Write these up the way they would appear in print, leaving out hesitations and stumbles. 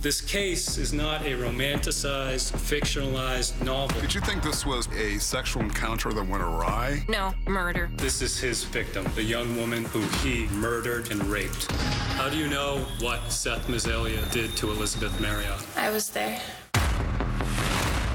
This case is not a romanticized, fictionalized novel. Did you think this was a sexual encounter that went awry? No, murder. This is his victim, the young woman who he murdered and raped. How do you know what Seth Mazelia did to Elizabeth Marriott? I was there.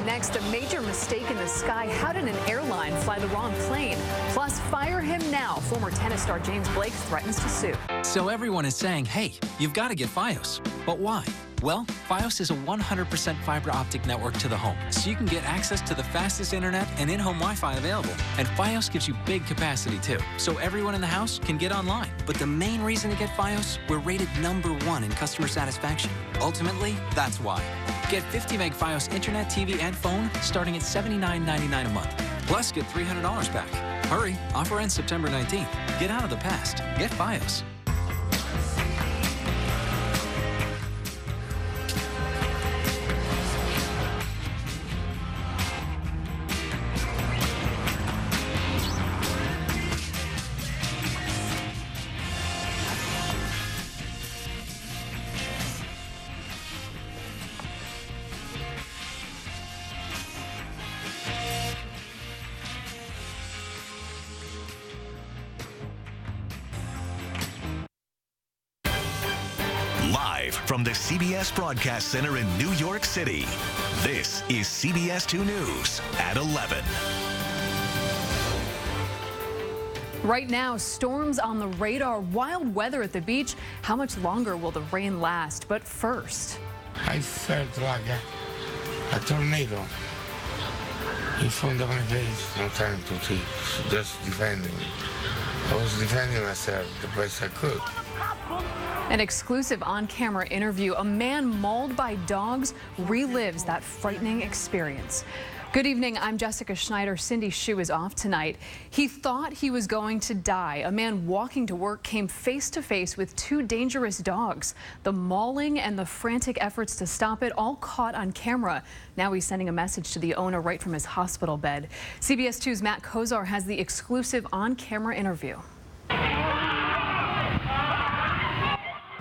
Next, a major mistake in the sky. How did an airline fly the wrong plane? Plus, fire him now. Former tennis star James Blake threatens to sue. So everyone is saying, hey, you've got to get Fios. But why? Well, Fios is a 100% fiber optic network to the home, so you can get access to the fastest internet and in-home Wi-Fi available. And Fios gives you big capacity too, so everyone in the house can get online. But the main reason to get Fios, we're rated #1 in customer satisfaction. Ultimately, that's why. Get 50 meg Fios internet, TV, and phone starting at $79.99 a month. Plus, get $300 back. Hurry, offer ends September 19th. Get out of the past. Get Fios. Live from the CBS Broadcast Center in New York City, this is CBS 2 News at 11. Right now, storms on the radar, wild weather at the beach. How much longer will the rain last? But first, I felt like a tornado in front of my face. No time to think, just defending. I was defending myself the best I could. an exclusive on-camera interview. A man mauled by dogs relives that frightening experience. Good evening, I'm Jessica Schneider. Cindy Hsu is off tonight. He thought he was going to die. A man walking to work came face to face with two dangerous dogs. The mauling and the frantic efforts to stop it all caught on camera. Now he's sending a message to the owner right from his hospital bed. CBS 2's Matt Kozar has the exclusive on-camera interview.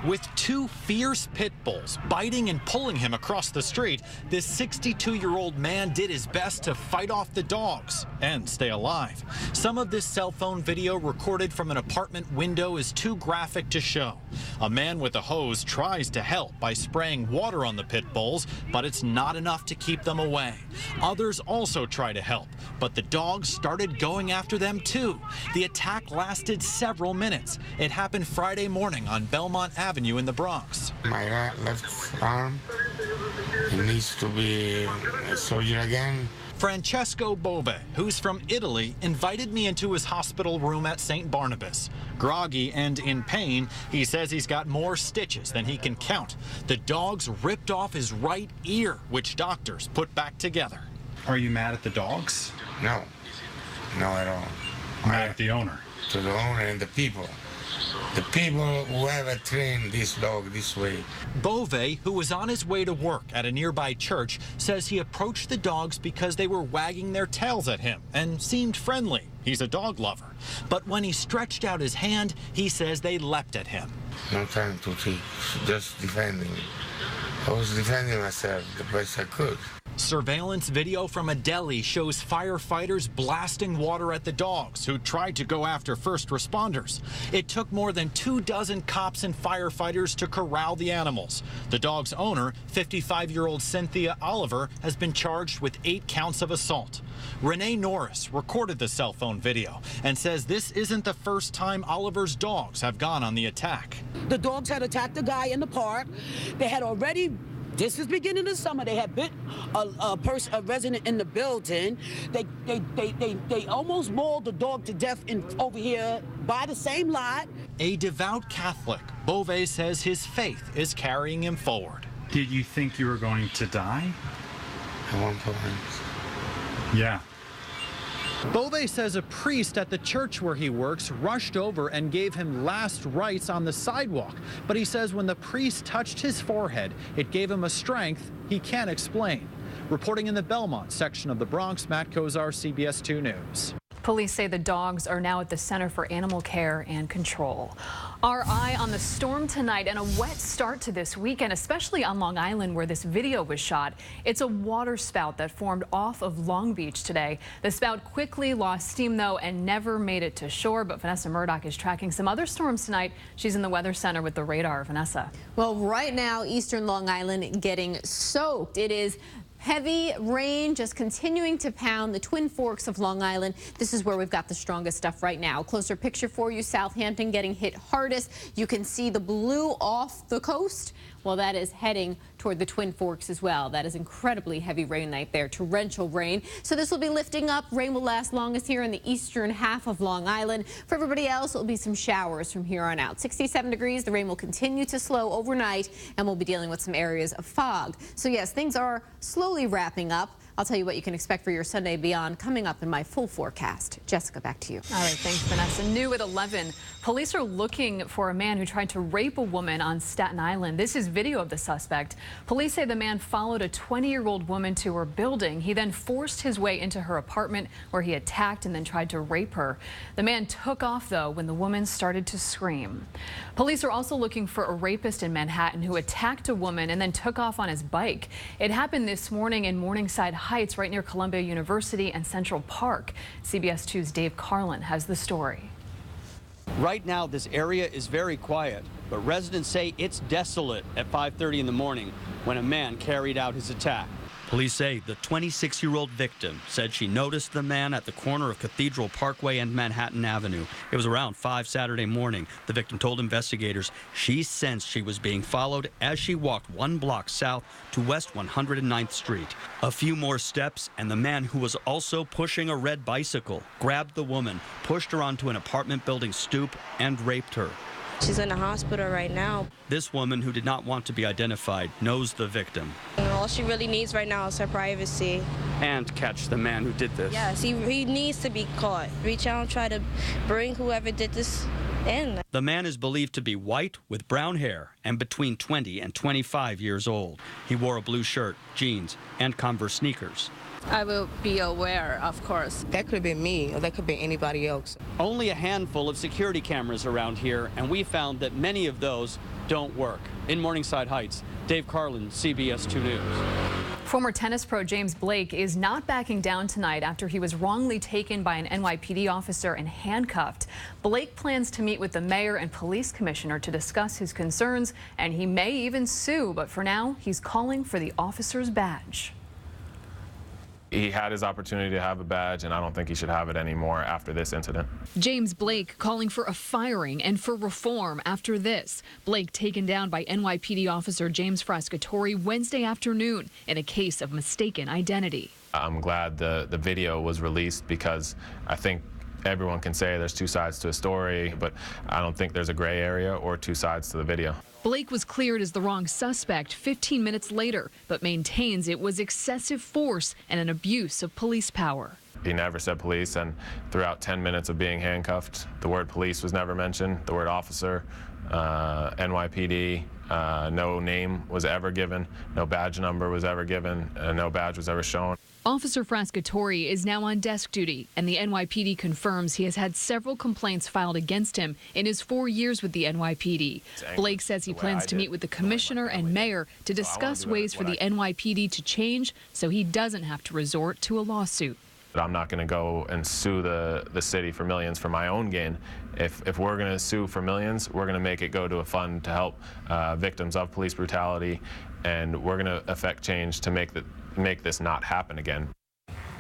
With two fierce pit bulls biting and pulling him across the street, this 62-year-old man did his best to fight off the dogs and stay alive. Some of this cell phone video recorded from an apartment window is too graphic to show. A man with a hose tries to help by spraying water on the pit bulls, but it's not enough to keep them away. Others also try to help, but the dogs started going after them too. The attack lasted several minutes. It happened Friday morning on Belmont Avenue in the Bronx. My left arm, it needs to be surgery again. Francesco Bove, who's from Italy, invited me into his hospital room at St. Barnabas. Groggy and in pain, he says he's got more stitches than he can count. The dogs ripped off his right ear, which doctors put back together. Are you mad at the dogs? No, no at all. Mad at the owner? To the owner and the people. The people who ever trained this dog this way. Bove, who was on his way to work at a nearby church, says he approached the dogs because they were wagging their tails at him and seemed friendly. He's a dog lover. But when he stretched out his hand, he says they leapt at him. No time to think, just defending. I was defending myself the best I could. Surveillance video from a deli shows firefighters blasting water at the dogs who tried to go after first responders. It took more than 24 cops and firefighters to corral the animals. The dog's owner, 55-year-old Cynthia Oliver, has been charged with 8 counts of assault. Renee Norris recorded the cell phone video and says this isn't the first time Oliver's dogs have gone on the attack. The dogs had attacked a guy in the park. They had already, this is beginning of summer, they had bit a resident in the building. They almost mauled the dog to death over here by the same lot. A devout Catholic, Bove says his faith is carrying him forward. Did you think you were going to die? At one point. Yeah. Bove says a priest at the church where he works rushed over and gave him last rites on the sidewalk. But he says when the priest touched his forehead, it gave him a strength he can't explain. Reporting in the Belmont section of the Bronx, Matt Kozar, CBS 2 News. Police say the dogs are now at the Center for Animal Care and Control. Our eye on the storm tonight and a wet start to this weekend, especially on Long Island where this video was shot. It's a water spout that formed off of Long Beach today. The spout quickly lost steam, though, and never made it to shore. But Vanessa Murdoch is tracking some other storms tonight. She's in the Weather Center with the radar. Vanessa. Well, right now, eastern Long Island getting soaked. It is heavy rain just continuing to pound the Twin Forks of Long Island. This is where we've got the strongest stuff right now. Closer picture for you, Southampton getting hit hardest. You can see the blue off the coast. Well, that is heading toward the Twin Forks as well. That is incredibly heavy rain night there, torrential rain. So this will be lifting up. Rain will last longest here in the eastern half of Long Island. For everybody else, it will be some showers from here on out. 67 degrees. The rain will continue to slow overnight, and we'll be dealing with some areas of fog. So yes, things are slowly wrapping up. I'll tell you what you can expect for your Sunday beyond coming up in my full forecast. Jessica, back to you. All right, thanks, Vanessa. New at 11, police are looking for a man who tried to rape a woman on Staten Island. This is video of the suspect. Police say the man followed a 20-year-old woman to her building. He then forced his way into her apartment where he attacked and then tried to rape her. The man took off, though, when the woman started to scream. Police are also looking for a rapist in Manhattan who attacked a woman and then took off on his bike. It happened this morning in Morningside Heights, right near Columbia University and Central Park. CBS 2's Dave Carlin has the story. Right now, this area is very quiet, but residents say it's desolate at 5:30 in the morning when a man carried out his attack. Police say the 26-year-old victim said she noticed the man at the corner of Cathedral Parkway and Manhattan Avenue. It was around 5 Saturday morning. The victim told investigators she sensed she was being followed as she walked 1 block south to West 109th Street. A few more steps, and the man, who was also pushing a red bicycle, grabbed the woman, pushed her onto an apartment building stoop, and raped her. She's in the hospital right now. This woman, who did not want to be identified, knows the victim. All she really needs right now is her privacy. And catch the man who did this. Yes, he needs to be caught. Reach out and try to bring whoever did this in. The man is believed to be white with brown hair and between 20 and 25 years old. He wore a blue shirt, jeans, and Converse sneakers. I will be aware, of course. That could be me, or that could be anybody else. Only a handful of security cameras around here, and we found that many of those don't work. In Morningside Heights, Dave Carlin, CBS 2 News. Former tennis pro James Blake is not backing down tonight after he was wrongly taken by an NYPD officer and handcuffed. Blake plans to meet with the mayor and police commissioner to discuss his concerns, and he may even sue. But for now, he's calling for the officer's badge. He had his opportunity to have a badge, and I don't think he should have it anymore after this incident. James Blake calling for a firing and for reform after this. Blake taken down by NYPD officer James Frascatore Wednesday afternoon in a case of mistaken identity. I'm glad the video was released because I think everyone can say there's two sides to a story, but I don't think there's a gray area or two sides to the video. Blake was cleared as the wrong suspect 15 minutes later, but maintains it was excessive force and an abuse of police power. He never said police, and throughout 10 minutes of being handcuffed, the word police was never mentioned, the word officer, NYPD, no name was ever given, no badge number was ever given, no badge was ever shown. Officer Frascatore is now on desk duty, and the NYPD confirms he has had several complaints filed against him in his 4 years with the NYPD. Blake says he plans to meet with the commissioner and mayor to discuss ways for the NYPD to change so he doesn't have to resort to a lawsuit. I'm not going to go and sue the city for millions for my own gain. If we're going to sue for millions, we're going to make it go to a fund to help victims of police brutality, and we're going to effect change to make this not happen again.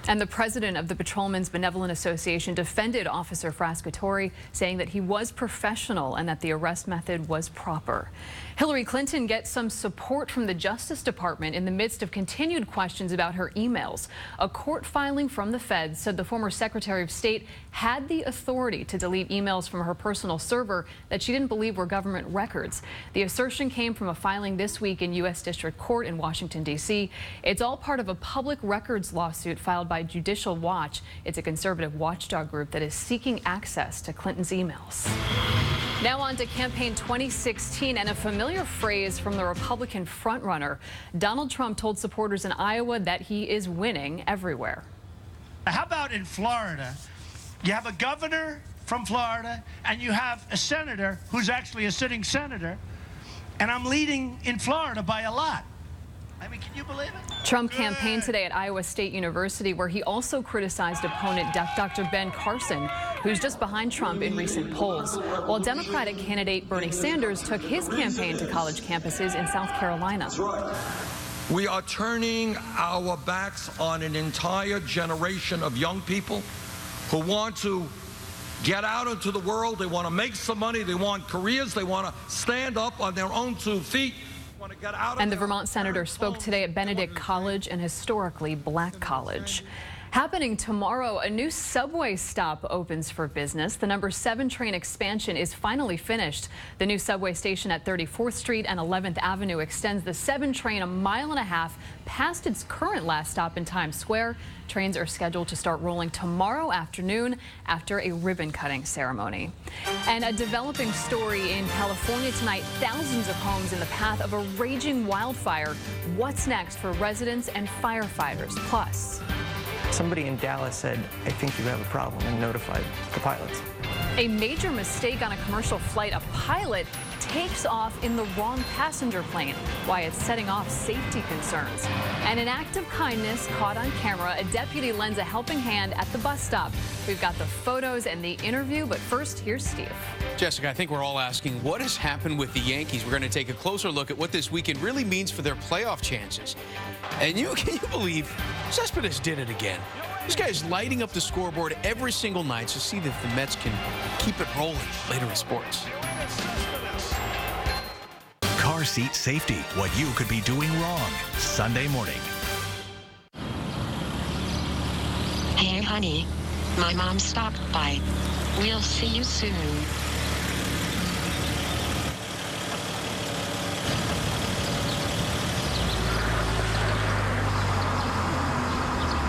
And the president of the Patrolmen's Benevolent Association defended Officer Frascatore, saying that he was professional and that the arrest method was proper. Hillary Clinton gets some support from the Justice Department in the midst of continued questions about her emails. A court filing from the feds said the former Secretary of State had the authority to delete emails from her personal server that she didn't believe were government records. The assertion came from a filing this week in U.S. District Court in Washington, D.C. It's all part of a public records lawsuit filed by Judicial Watch. It's a conservative watchdog group that is seeking access to Clinton's emails. Now on to campaign 2016 and a familiar phrase from the Republican frontrunner. Donald Trump told supporters in Iowa that he is winning everywhere. How about in Florida? You have a governor from Florida, and you have a senator who's actually a sitting senator, and I'm leading in Florida by a lot. I mean, can you believe it? Trump campaigned today at Iowa State University, where he also criticized opponent Dr. Ben Carson, who's just behind Trump in recent polls, while Democratic candidate Bernie Sanders took his campaign to college campuses in South Carolina. We are turning our backs on an entire generation of young people who want to get out into the world. They want to make some money. They want careers. They want to stand up on their own 2 feet. And the Vermont senator spoke today at Benedict College, an historically black college. Happening tomorrow, a new subway stop opens for business. The number 7 train expansion is finally finished. The new subway station at 34th Street and 11th Avenue extends the 7 train a mile and a half past its current last stop in Times Square. Trains are scheduled to start rolling tomorrow afternoon after a ribbon-cutting ceremony. And a developing story in California tonight, thousands of homes in the path of a raging wildfire. What's next for residents and firefighters? Plus, somebody in Dallas said, I think you have a problem, and notified the pilots. a major mistake on a commercial flight. A pilot takes off in the wrong passenger plane. Why it's setting off safety concerns. And an act of kindness caught on camera. A deputy lends a helping hand at the bus stop. We've got the photos and the interview, but first, here's Steve. Jessica, I think we're all asking, what has happened with the Yankees? We're going to take a closer look at what this weekend really means for their playoff chances. And can you believe Cespedes did it again? This guy's lighting up the scoreboard every single night to see that the Mets can keep it rolling later in sports. Car seat safety, what you could be doing wrong. Sunday morning. Hey, honey. My mom stopped by. We'll see you soon.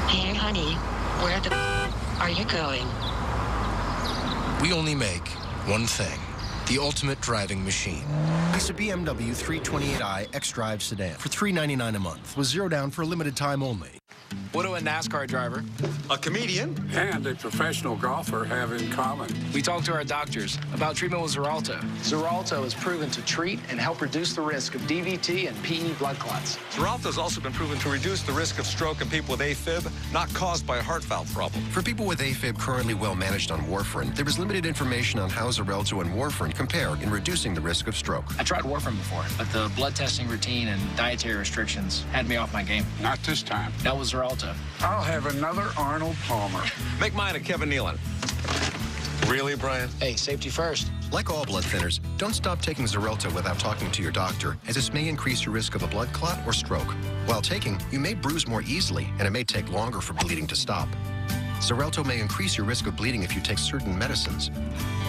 Hey, honey. Where the are you going? We only make one thing. The ultimate driving machine. It's a BMW 328i xDrive sedan for $399 a month with 0 down for a limited time only. What do a NASCAR driver, a comedian, and a professional golfer have in common? We talked to our doctors about treatment with Xarelto. Xarelto is proven to treat and help reduce the risk of DVT and PE blood clots. Xarelto has also been proven to reduce the risk of stroke in people with AFib, not caused by a heart valve problem. For people with AFib currently well managed on warfarin, there is limited information on how Xarelto and warfarin compare in reducing the risk of stroke. I tried warfarin before, but the blood testing routine and dietary restrictions had me off my game. Not this time. That was Xarelto. I'll have another Arnold Palmer. Make mine a Kevin Nealon. Really, Brian? Hey, safety first. Like all blood thinners, don't stop taking Xarelto without talking to your doctor, as this may increase your risk of a blood clot or stroke. While taking, you may bruise more easily, and it may take longer for bleeding to stop. Xarelto may increase your risk of bleeding if you take certain medicines.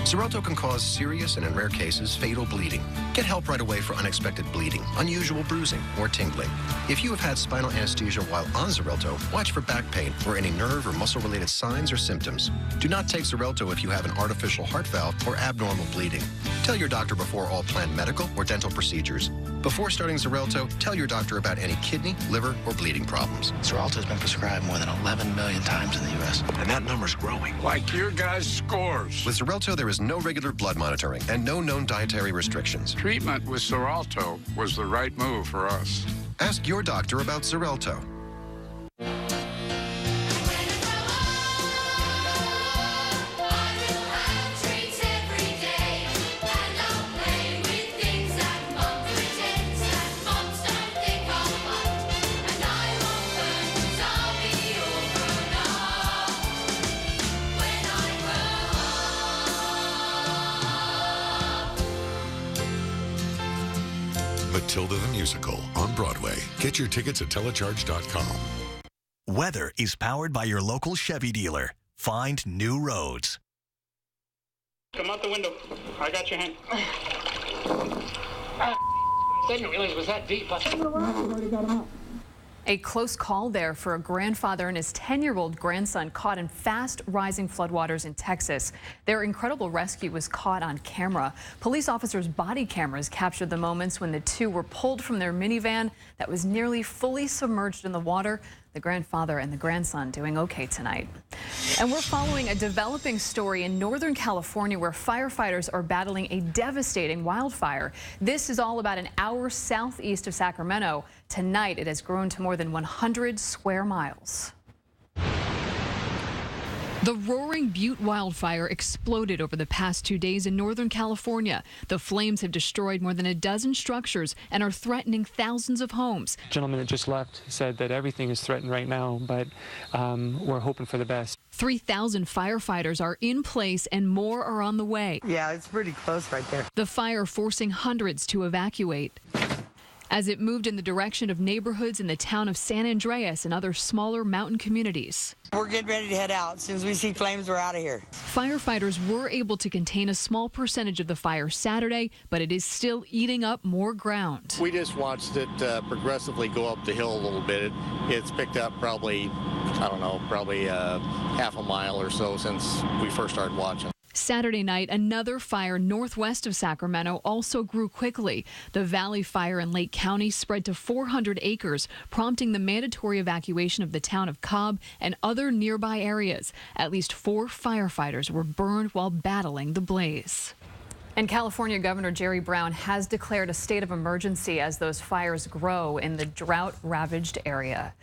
Xarelto can cause serious and, in rare cases, fatal bleeding. Get help right away for unexpected bleeding, unusual bruising, or tingling. If you have had spinal anesthesia while on Xarelto, watch for back pain or any nerve or muscle-related signs or symptoms. Do not take Xarelto if you have an artificial heart valve or abnormal bleeding. Tell your doctor before all planned medical or dental procedures. Before starting Xarelto, tell your doctor about any kidney, liver, or bleeding problems. Xarelto has been prescribed more than 11 million times in the U.S., and that number's growing. Like your guys' scores. With Xarelto, there is no regular blood monitoring and no known dietary restrictions. Treatment with Xarelto was the right move for us. Ask your doctor about Xarelto. Matilda the Musical on Broadway. Get your tickets at telecharge.com. Weather is powered by your local Chevy dealer. Find new roads. Come out the window. I got your hand. I didn't realize it was that deep. A close call there for a grandfather and his 10-year-old grandson caught in fast rising floodwaters in Texas. Their incredible rescue was caught on camera. Police officers' body cameras captured the moments when the two were pulled from their minivan that was nearly fully submerged in the water. The grandfather and the grandson doing okay tonight. And we're following a developing story in Northern California where firefighters are battling a devastating wildfire. This is all about an hour southeast of Sacramento. Tonight, it has grown to more than 100 square miles. The Roaring Butte wildfire exploded over the past 2 days in Northern California. The flames have destroyed more than a dozen structures and are threatening thousands of homes. The gentleman that just left said that everything is threatened right now, but we're hoping for the best. 3,000 firefighters are in place and more are on the way. Yeah, it's pretty close right there. The fire forcing hundreds to evacuate as it moved in the direction of neighborhoods in the town of San Andreas and other smaller mountain communities. We're getting ready to head out. As soon as we see flames, we're out of here. Firefighters were able to contain a small percentage of the fire Saturday, but it is still eating up more ground. We just watched it progressively go up the hill a little bit. It's picked up probably, I don't know, probably half a mile or so since we first started watching. Saturday night, another fire northwest of Sacramento also grew quickly. The Valley Fire in Lake County spread to 400 acres, prompting the mandatory evacuation of the town of Cobb and other nearby areas. At least 4 firefighters were burned while battling the blaze. And California Governor Jerry Brown has declared a state of emergency as those fires grow in the drought-ravaged area.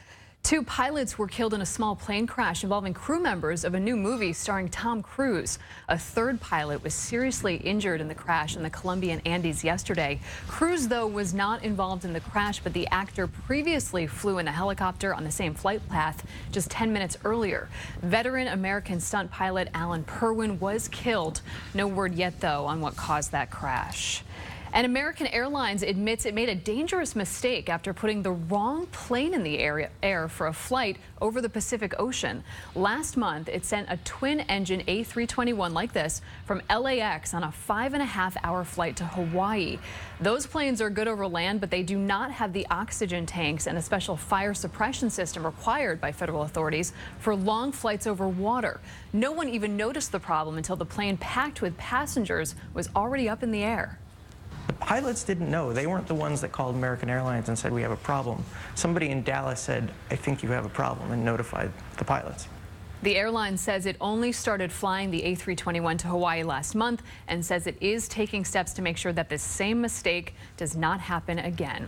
2 pilots were killed in a small plane crash involving crew members of a new movie starring Tom Cruise. A 3rd pilot was seriously injured in the crash in the Colombian Andes yesterday. Cruise, though, was not involved in the crash, but the actor previously flew in a helicopter on the same flight path just 10 minutes earlier. Veteran American stunt pilot Alan Perwin was killed. No word yet, though, on what caused that crash. And American Airlines admits it made a dangerous mistake after putting the wrong plane in the air for a flight over the Pacific Ocean. Last month, it sent a twin-engine A321 like this from LAX on a 5.5-hour flight to Hawaii. Those planes are good over land, but they do not have the oxygen tanks and a special fire suppression system required by federal authorities for long flights over water. No one even noticed the problem until the plane packed with passengers was already up in the air. The pilots didn't know. They weren't the ones that called American Airlines and said, we have a problem. Somebody in Dallas said, I think you have a problem, and notified the pilots. The airline says it only started flying the A321 to Hawaii last month and says it is taking steps to make sure that this same mistake does not happen again.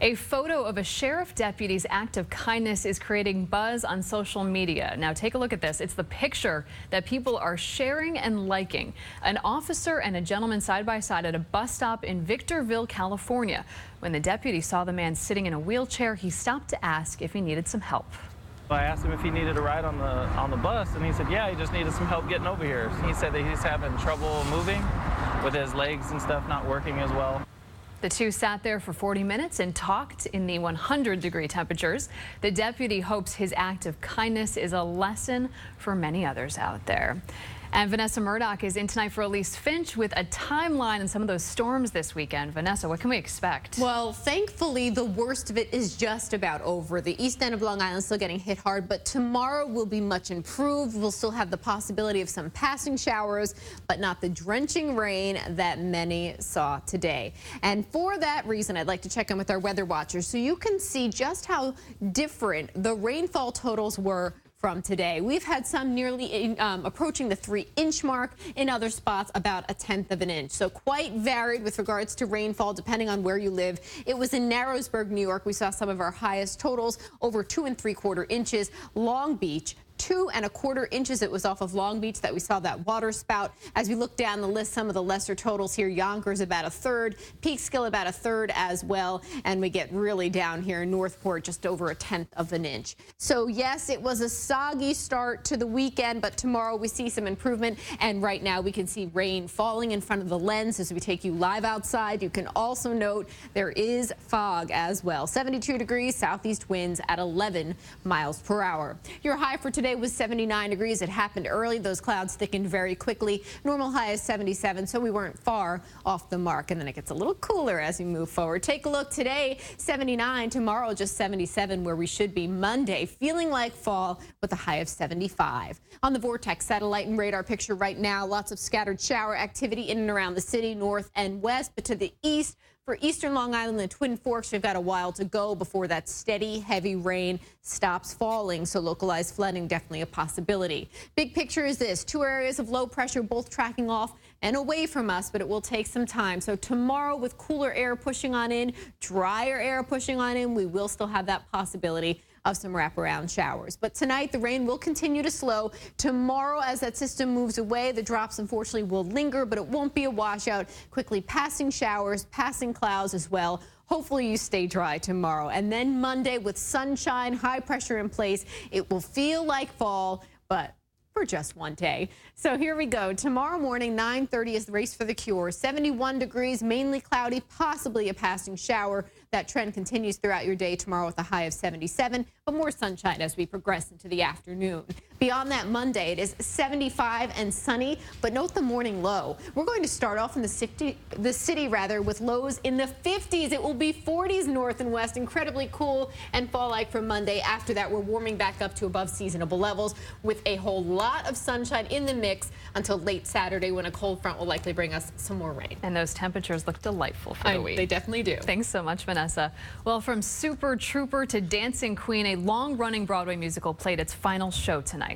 A photo of a sheriff deputy's act of kindness is creating buzz on social media. Now take a look at this. It's the picture that people are sharing and liking. An officer and a gentleman side by side at a bus stop in Victorville, California. When the deputy saw the man sitting in a wheelchair, he stopped to ask if he needed some help. I asked him if he needed a ride on the bus, and he said, yeah, he just needed some help getting over here. He said that he's having trouble moving with his legs and stuff not working as well. The 2 sat there for 40 minutes and talked in the 100-degree temperatures. The deputy hopes his act of kindness is a lesson for many others out there. And Vanessa Murdoch is in tonight for Elise Finch with a timeline on some of those storms this weekend. Vanessa, what can we expect? Well, thankfully, the worst of it is just about over. The east end of Long Island still getting hit hard, but tomorrow will be much improved. We'll still have the possibility of some passing showers, but not the drenching rain that many saw today. And for that reason, I'd like to check in with our weather watchers so you can see just how different the rainfall totals were from today. We've had some nearly approaching the 3-inch mark, in other spots about 1/10 of an inch. So quite varied with regards to rainfall depending on where you live. It was in Narrowsburg, New York. We saw some of our highest totals, over 2 3/4 inches. Long Beach, 2 1/4 inches. It was off of Long Beach that we saw that water spout. As we look down the list, some of the lesser totals here, Yonkers about 1/3, Peekskill about 1/3 as well, and we get really down here in Northport just over 1/10 of an inch. So yes, it was a soggy start to the weekend, but tomorrow we see some improvement, and right now we can see rain falling in front of the lens as we take you live outside. You can also note there is fog as well. 72 degrees, southeast winds at 11 miles per hour. Your high for today was 79 degrees. It happened early. Those clouds thickened very quickly. Normal high is 77, so we weren't far off the mark. And then it gets a little cooler as we move forward. Take a look today, 79. Tomorrow, just 77, where we should be Monday, feeling like fall with a high of 75. On the Vortex satellite and radar picture right now, lots of scattered shower activity in and around the city, north and west, but to the east, For eastern Long Island and the Twin Forks, we've got a while to go before that steady, heavy rain stops falling, so localized flooding definitely a possibility. Big picture is this: 2 areas of low pressure, both tracking off and away from us, but it will take some time. So tomorrow, with cooler air pushing on in, drier air pushing on in, we will still have that possibility of some wraparound showers. But tonight, the rain will continue to slow. Tomorrow, as that system moves away, the drops unfortunately will linger, but it won't be a washout. Quickly passing showers, passing clouds as well. Hopefully you stay dry tomorrow. And then Monday, with sunshine, high pressure in place, it will feel like fall, but for just one day. So here we go. Tomorrow morning, 9:30 is the Race for the Cure. 71 degrees, mainly cloudy, possibly a passing shower. That trend continues throughout your day tomorrow with a high of 77, but more sunshine as we progress into the afternoon. Beyond that, Monday, it is 75 and sunny, but note the morning low. We're going to start off in the city with lows in the 50s. It will be 40s north and west, incredibly cool and fall-like for Monday. After that, we're warming back up to above seasonable levels with a whole lot of sunshine in the mix until late Saturday, when a cold front will likely bring us some more rain. And those temperatures look delightful for the week. They definitely do. Thanks so much, Vanessa. Well, from Super Trooper to Dancing Queen, a long-running Broadway musical played its final show tonight.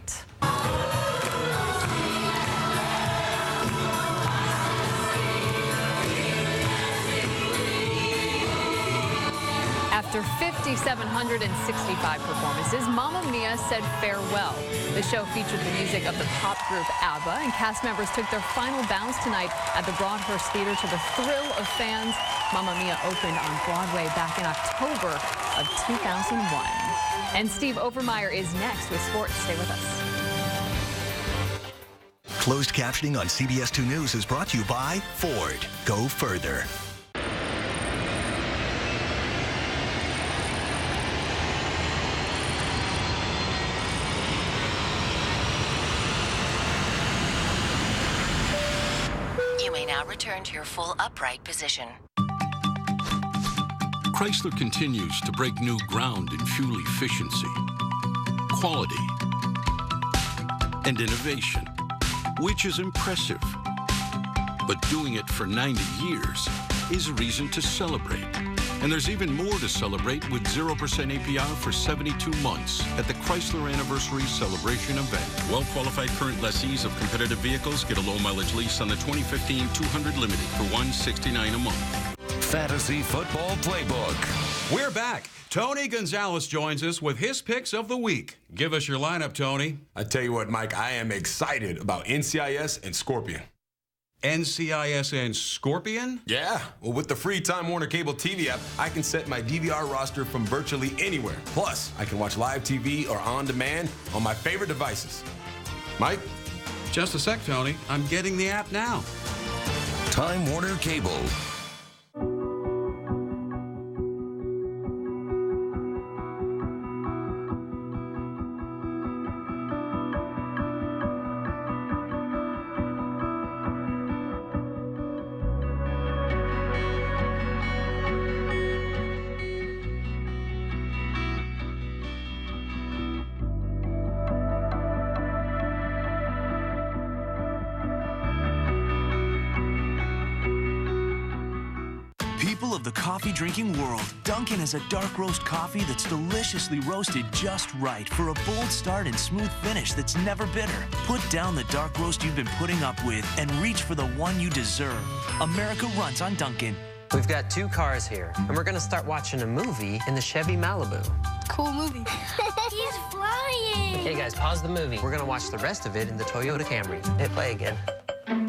After 5,765 performances, Mamma Mia said farewell. The show featured the music of the pop group ABBA, and cast members took their final bows tonight at the Broadhurst Theater to the thrill of fans. Mamma Mia opened on Broadway back in October of 2001. And Steve Overmeyer is next with sports. Stay with us. Closed captioning on CBS 2 News is brought to you by Ford. Go further. You may now return to your full upright position. Chrysler continues to break new ground in fuel efficiency, quality, and innovation, which is impressive. But doing it for 90 years is a reason to celebrate. And there's even more to celebrate with 0% APR for 72 months at the Chrysler Anniversary Celebration event. Well-qualified current lessees of competitive vehicles get a low-mileage lease on the 2015 200 Limited for $169 a month. Fantasy Football Playbook. We're back. Tony Gonzalez joins us with his picks of the week. Give us your lineup, Tony. I tell you what, Mike, I am excited about NCIS and Scorpion. NCIS and Scorpion? Yeah. Well, with the free Time Warner Cable TV app, I can set my DVR roster from virtually anywhere. Plus, I can watch live TV or on demand on my favorite devices. Mike? Just a sec, Tony. I'm getting the app now. Time Warner Cable. People of the coffee drinking world, Dunkin' has a dark roast coffee that's deliciously roasted just right for a bold start and smooth finish that's never bitter. Put down the dark roast you've been putting up with and reach for the one you deserve. America runs on Dunkin'. We've got 2 cars here, and we're going to start watching a movie in the Chevy Malibu. Cool movie. He's flying. Hey, guys, pause the movie. We're going to watch the rest of it in the Toyota Camry. Hit play again.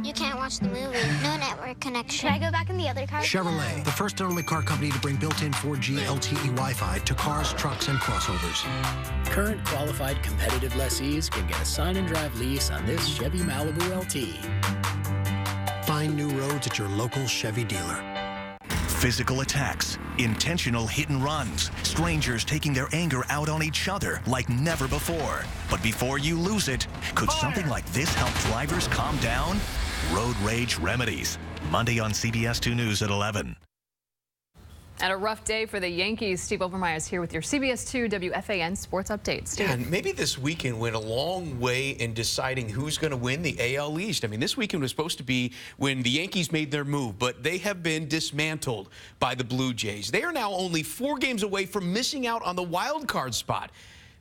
You can't watch the movie. No network connection. Should I go back in the other car? Chevrolet, the first and only car company to bring built-in 4G LTE Wi-Fi to cars, trucks, and crossovers. Current qualified competitive lessees can get a sign and drive lease on this Chevy Malibu LT. Find new roads at your local Chevy dealer. Physical attacks, intentional hit and runs, strangers taking their anger out on each other like never before. But before you lose it, could something like this help drivers calm down? Road Rage Remedies, Monday on CBS 2 News at 11. And a rough day for the Yankees. Steve Obermeyer is here with your CBS 2 WFAN Sports Update. Steve. And maybe this weekend went a long way in deciding who's going to win the AL East. I mean, this weekend was supposed to be when the Yankees made their move, but they have been dismantled by the Blue Jays. They are now only 4 games away from missing out on the wild card spot.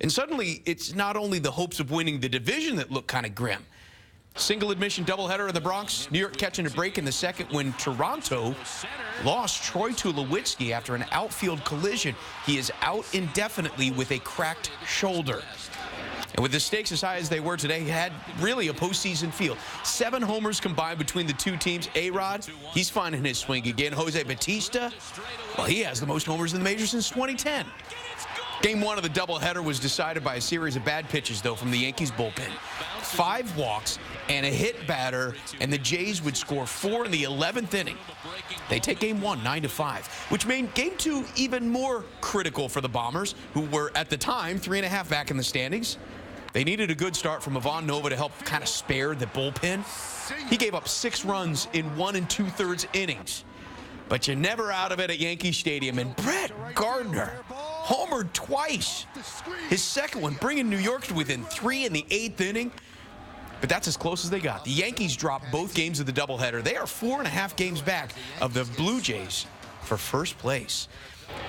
And suddenly, it's not only the hopes of winning the division that look kind of grim. Single admission doubleheader in the Bronx. New York catching a break in the second when Toronto lost Troy Tulowitzki after an outfield collision. He is out indefinitely with a cracked shoulder. And with the stakes as high as they were today, he had really a postseason feel. 7 homers combined between the two teams. A-Rod, he's finding his swing again. Jose Bautista, well, he has the most homers in the major since 2010. Game 1 of the doubleheader was decided by a series of bad pitches, though, from the Yankees bullpen. 5 walks and a hit batter, and the Jays would score 4 in the 11th inning. They take Game 1, 9-5, which made Game 2 even more critical for the Bombers, who were, at the time, 3.5 back in the standings. They needed a good start from Ivan Nova to help kind of spare the bullpen. He gave up 6 runs in 1 2/3 innings. But you're never out of it at Yankee Stadium, and Brett Gardner homered twice. His second one, bringing New York to within 3 in the 8th inning. But that's as close as they got. The Yankees dropped both games of the doubleheader. They are 4.5 games back of the Blue Jays for first place.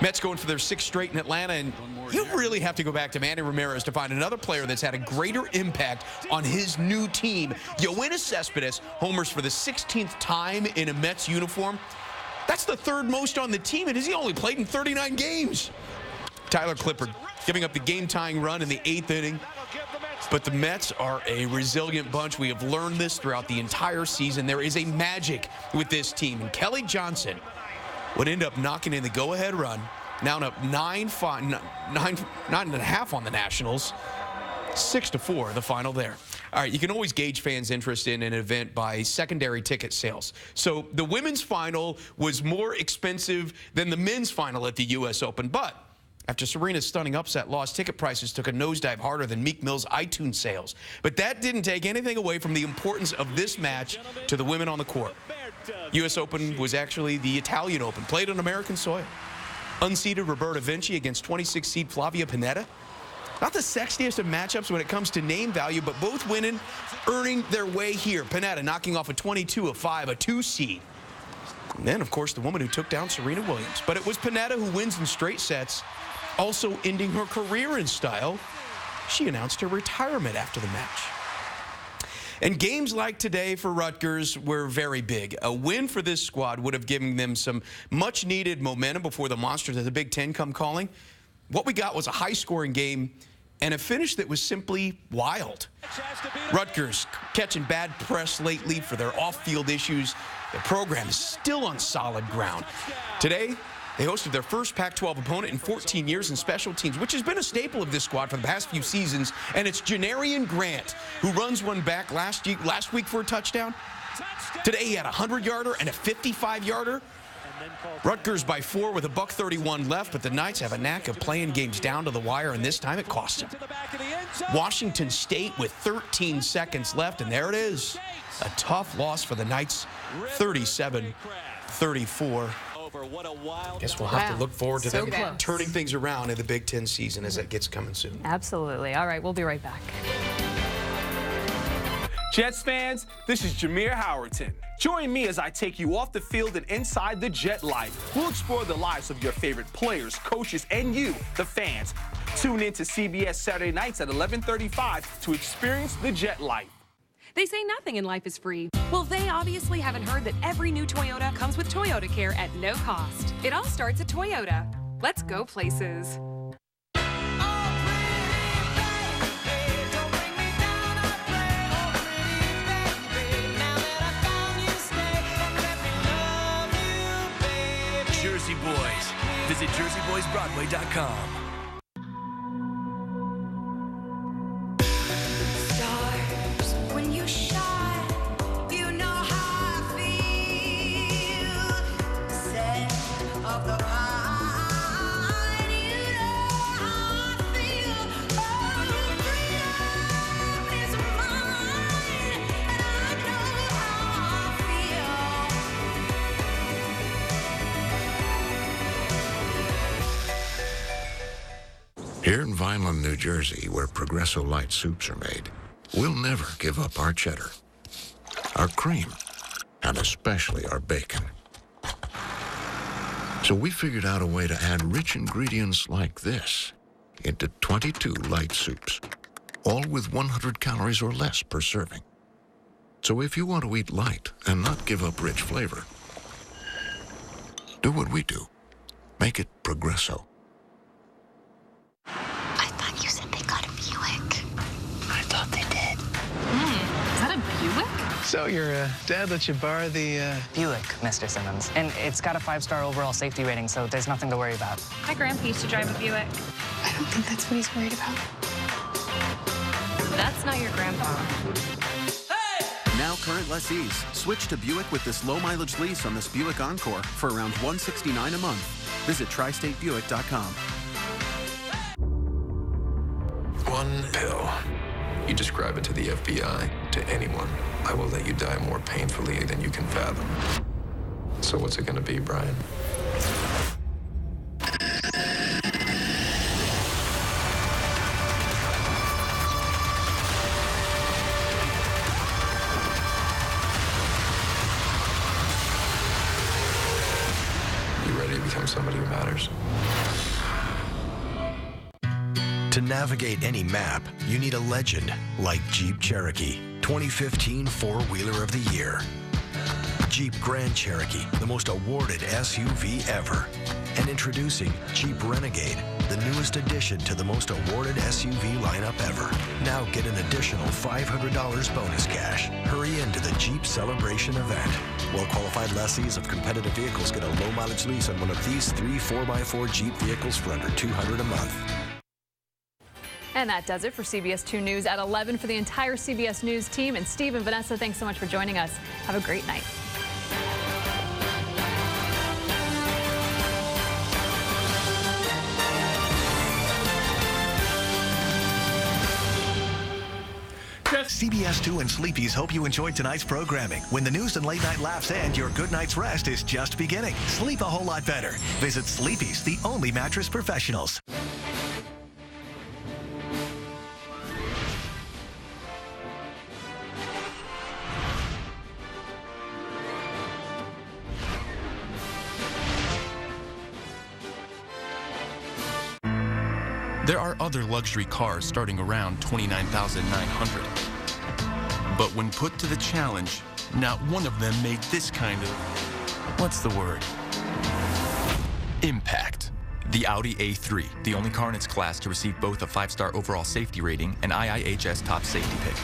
Mets going for their 6th straight in Atlanta, and you really have to go back to Manny Ramirez to find another player that's had a greater impact on his new team. Yoenis Cespedes homers for the 16th time in a Mets uniform. That's the 3rd most on the team, and he only played in 39 games. Tyler Clippard giving up the game-tying run in the 8th inning. But the Mets are a resilient bunch. We have learned this throughout the entire season. There is a magic with this team. And Kelly Johnson would end up knocking in the go-ahead run. Now up 9.5 on the Nationals. 6-4, the final there. All right, you can always gauge fans' interest in an event by secondary ticket sales. So the women's final was more expensive than the men's final at the U.S. Open. But after Serena's stunning upset loss, ticket prices took a nosedive harder than Meek Mill's iTunes sales. But that didn't take anything away from the importance of this match to the women on the court. U.S. Open was actually the Italian Open, played on American soil. Unseeded Roberta Vinci against 26 seed Flavia Pennetta. Not the sexiest of matchups when it comes to name value, but both winning, earning their way here. Pennetta knocking off a 22-5, a 2 seed. And then, of course, the woman who took down Serena Williams. But it was Pennetta who wins in straight sets, also ending her career in style. She announced her retirement after the match. And games like today for Rutgers were very big. A win for this squad would have given them some much-needed momentum before the monsters of the Big Ten come calling. What we got was a high-scoring game and a finish that was simply wild. Rutgers catching bad press lately for their off-field issues. The program is still on solid ground. Today, they hosted their first Pac-12 opponent in 14 years in special teams, which has been a staple of this squad for the past few seasons, and it's Janarian Grant, who runs one back last week for a touchdown. Today, he had a 100-yarder and a 55-yarder. Rutgers by 4 with $1:31 left, but the Knights have a knack of playing games down to the wire, and this time it cost them. Washington State with 13 seconds left, and there it is. A tough loss for the Knights, 37-34. Guess we'll have to look forward to them turning things around in the Big Ten season as it gets coming soon. Absolutely. All right, we'll be right back. Jets fans, this is Jameer Howerton. Join me as I take you off the field and inside the Jet life. We'll explore the lives of your favorite players, coaches, and you, the fans. Tune in to CBS Saturday nights at 11:35 to experience the Jet life. They say nothing in life is free. Well, they obviously haven't heard that every new Toyota comes with Toyota Care at no cost. It all starts at Toyota. Let's go places. Jersey Boys. Visit JerseyBoysBroadway.com. When you shine, you know how I feel. Set of the pine, you know how I feel. Oh, freedom is mine, and I know how I feel. Here in Vineland, New Jersey, where Progresso Light soups are made, we'll never give up our cheddar, our cream, and especially our bacon. So we figured out a way to add rich ingredients like this into 22 light soups, all with 100 calories or less per serving. So if you want to eat light and not give up rich flavor, do what we do. Make it Progresso. I thought you said they got a Buick. I thought they did. Is that a Buick? So your dad let you borrow the Buick, Mr. Simmons. And it's got a 5-star overall safety rating, so there's nothing to worry about. My grandpa used to drive a Buick. I don't think that's what he's worried about. That's not your grandpa. Now current lessees, switch to Buick with this low-mileage lease on this Buick Encore for around $169 a month. Visit TriStateBuick.com. One pill. You describe it to the FBI, to anyone. I will let you die more painfully than you can fathom. So what's it gonna be, Brian? You ready to become somebody who matters? To navigate any map, you need a legend like Jeep Cherokee, 2015 Four-Wheeler of the Year. Jeep Grand Cherokee, the most awarded SUV ever. And introducing Jeep Renegade, the newest addition to the most awarded SUV lineup ever. Now get an additional $500 bonus cash. Hurry into the Jeep Celebration event. Well-qualified lessees of competitive vehicles get a low-mileage lease on one of these 3 4x4 Jeep vehicles for under $200 a month. And that does it for CBS 2 News at 11 for the entire CBS News team. And Steve and Vanessa, thanks so much for joining us. Have a great night. CBS 2 and Sleepy's hope you enjoyed tonight's programming. When the news and late night laughs end, your good night's rest is just beginning. Sleep a whole lot better. Visit Sleepy's, the only mattress professionals. There are other luxury cars starting around $29,900. But when put to the challenge, not one of them made this kind of, what's the word? Impact. The Audi A3, the only car in its class to receive both a 5-star overall safety rating and IIHS top safety pick.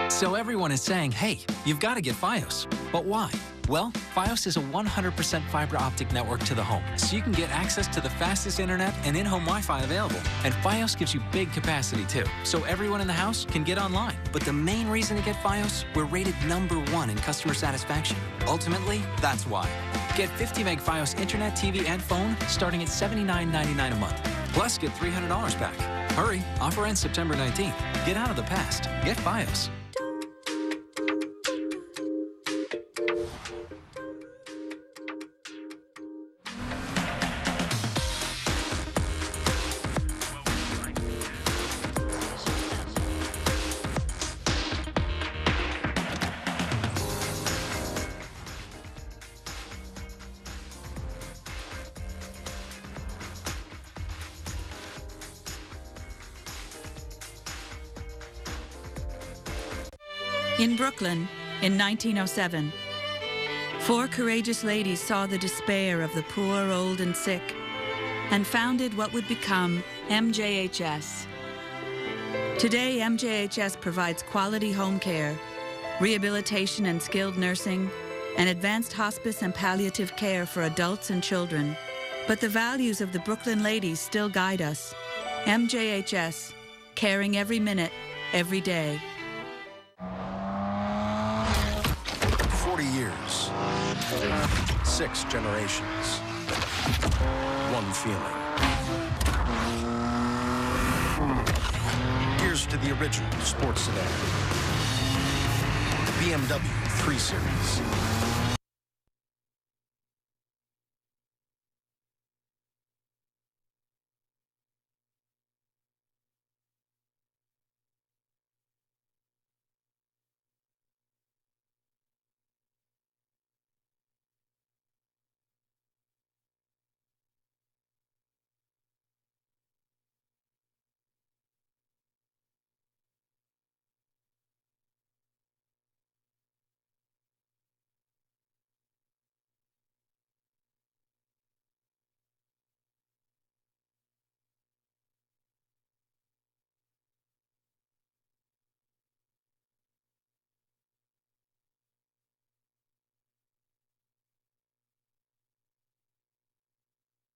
So everyone is saying, hey, you've got to get Fios. But why? Well, Fios is a 100% fiber optic network to the home, so you can get access to the fastest internet and in-home Wi-Fi available. And Fios gives you big capacity too, so everyone in the house can get online. But the main reason to get Fios, we're rated #1 in customer satisfaction. Ultimately, that's why. Get 50 meg Fios internet, TV, and phone starting at $79.99 a month. Plus, get $300 back. Hurry, offer ends September 19th. Get out of the past. Get Fios. In Brooklyn, in 1907, 4 courageous ladies saw the despair of the poor, old, and sick, and founded what would become MJHS. Today, MJHS provides quality home care, rehabilitation and skilled nursing, and advanced hospice and palliative care for adults and children. But the values of the Brooklyn ladies still guide us. MJHS, caring every minute, every day. 40 years, 6 generations, 1 feeling. Here's to the original sports sedan. BMW 3 Series.